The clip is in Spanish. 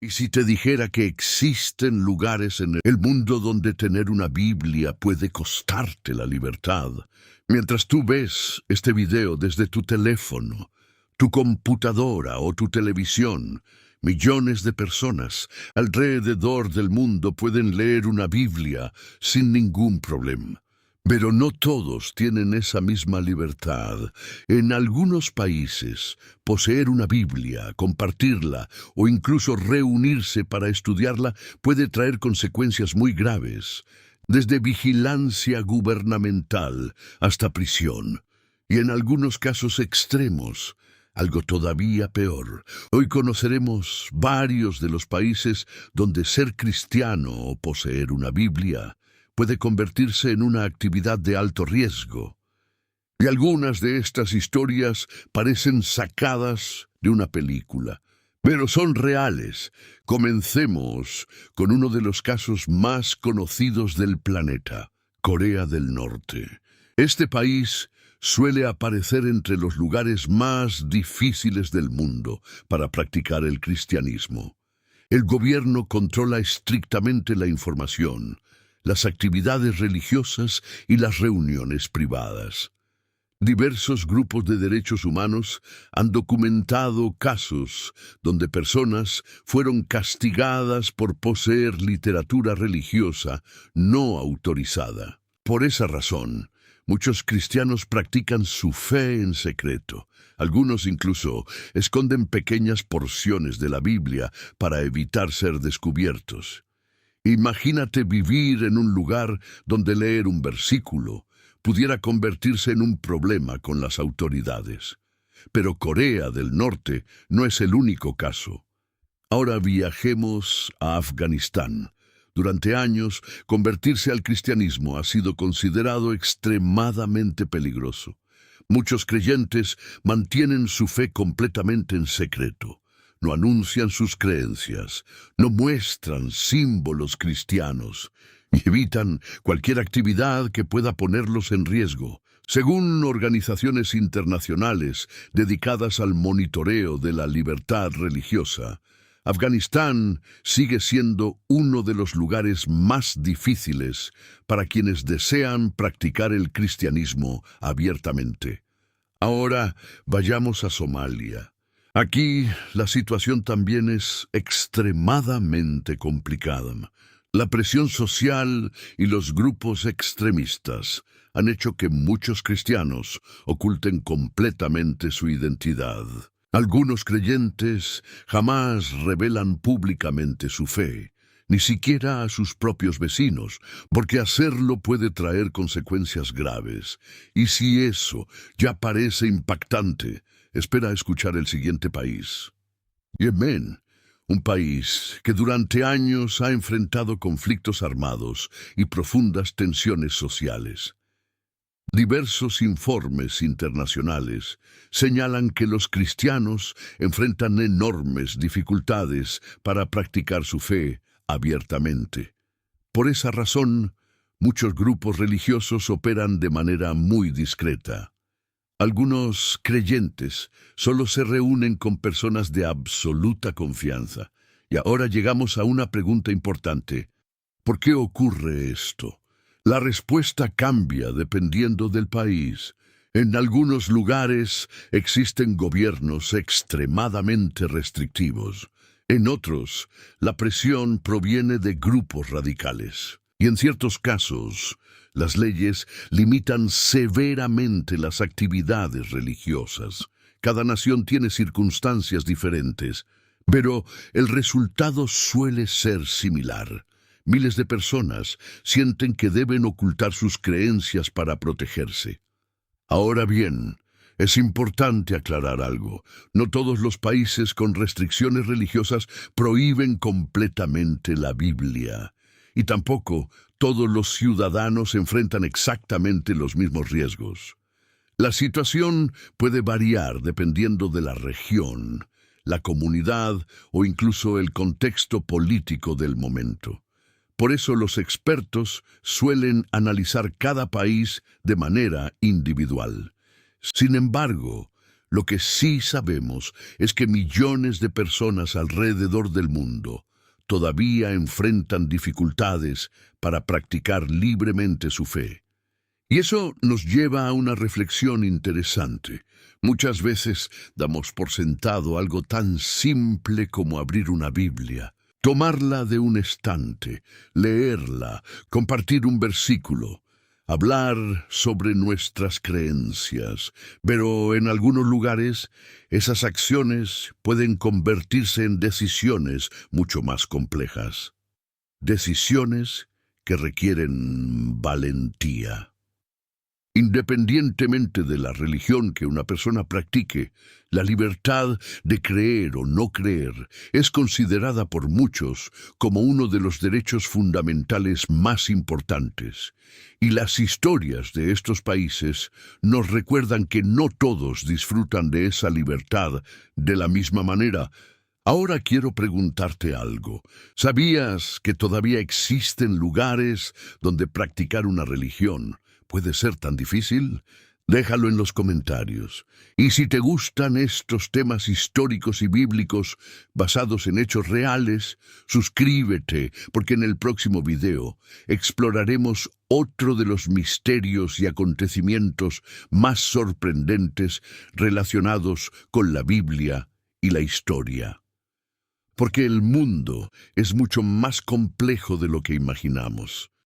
¿Y si te dijera que existen lugares en el mundo donde tener una Biblia puede costarte la libertad? Mientras tú ves este video desde tu teléfono, tu computadora o tu televisión, millones de personas alrededor del mundo pueden leer una Biblia sin ningún problema. Pero no todos tienen esa misma libertad. En algunos países, poseer una Biblia, compartirla o incluso reunirse para estudiarla puede traer consecuencias muy graves, desde vigilancia gubernamental hasta prisión. Y en algunos casos extremos, algo todavía peor. Hoy conoceremos varios de los países donde ser cristiano o poseer una Biblia puede convertirse en una actividad de alto riesgo. Y algunas de estas historias parecen sacadas de una película, pero son reales. Comencemos con uno de los casos más conocidos del planeta, Corea del Norte. Este país suele aparecer entre los lugares más difíciles del mundo para practicar el cristianismo. El gobierno controla estrictamente la información, las actividades religiosas y las reuniones privadas. Diversos grupos de derechos humanos han documentado casos donde personas fueron castigadas por poseer literatura religiosa no autorizada. Por esa razón, muchos cristianos practican su fe en secreto. Algunos incluso esconden pequeñas porciones de la Biblia para evitar ser descubiertos. Imagínate vivir en un lugar donde leer un versículo pudiera convertirse en un problema con las autoridades. Pero Corea del Norte no es el único caso. Ahora viajemos a Afganistán. Durante años, convertirse al cristianismo ha sido considerado extremadamente peligroso. Muchos creyentes mantienen su fe completamente en secreto. No anuncian sus creencias, no muestran símbolos cristianos y evitan cualquier actividad que pueda ponerlos en riesgo. Según organizaciones internacionales dedicadas al monitoreo de la libertad religiosa, Afganistán sigue siendo uno de los lugares más difíciles para quienes desean practicar el cristianismo abiertamente. Ahora vayamos a Somalia. Aquí la situación también es extremadamente complicada. La presión social y los grupos extremistas han hecho que muchos cristianos oculten completamente su identidad. Algunos creyentes jamás revelan públicamente su fe, ni siquiera a sus propios vecinos, porque hacerlo puede traer consecuencias graves. Y si eso ya parece impactante, espera a escuchar el siguiente país. Yemen, un país que durante años ha enfrentado conflictos armados y profundas tensiones sociales. Diversos informes internacionales señalan que los cristianos enfrentan enormes dificultades para practicar su fe abiertamente. Por esa razón, muchos grupos religiosos operan de manera muy discreta. Algunos creyentes solo se reúnen con personas de absoluta confianza. Y ahora llegamos a una pregunta importante. ¿Por qué ocurre esto? La respuesta cambia dependiendo del país. En algunos lugares existen gobiernos extremadamente restrictivos. En otros, la presión proviene de grupos radicales. Y en ciertos casos, las leyes limitan severamente las actividades religiosas. Cada nación tiene circunstancias diferentes, pero el resultado suele ser similar. Miles de personas sienten que deben ocultar sus creencias para protegerse. Ahora bien, es importante aclarar algo. No todos los países con restricciones religiosas prohíben completamente la Biblia. Y tampoco todos los ciudadanos enfrentan exactamente los mismos riesgos. La situación puede variar dependiendo de la región, la comunidad o incluso el contexto político del momento. Por eso los expertos suelen analizar cada país de manera individual. Sin embargo, Lo que sí sabemos es que millones de personas alrededor del mundo todavía enfrentan dificultades para practicar libremente su fe. Y eso nos lleva a una reflexión interesante. Muchas veces damos por sentado algo tan simple como abrir una Biblia, tomarla de un estante, leerla, compartir un versículo, hablar sobre nuestras creencias. Pero en algunos lugares esas acciones pueden convertirse en decisiones mucho más complejas. Decisiones que requieren valentía. Independientemente de la religión que una persona practique, la libertad de creer o no creer es considerada por muchos como uno de los derechos fundamentales más importantes. Y las historias de estos países nos recuerdan que no todos disfrutan de esa libertad de la misma manera. Ahora quiero preguntarte algo. ¿Sabías que todavía existen lugares donde practicar una religión puede ser tan difícil? Déjalo en los comentarios. Y si te gustan estos temas históricos y bíblicos basados en hechos reales, suscríbete, porque en el próximo video exploraremos otro de los misterios y acontecimientos más sorprendentes relacionados con la Biblia y la historia. Porque el mundo es mucho más complejo de lo que imaginamos.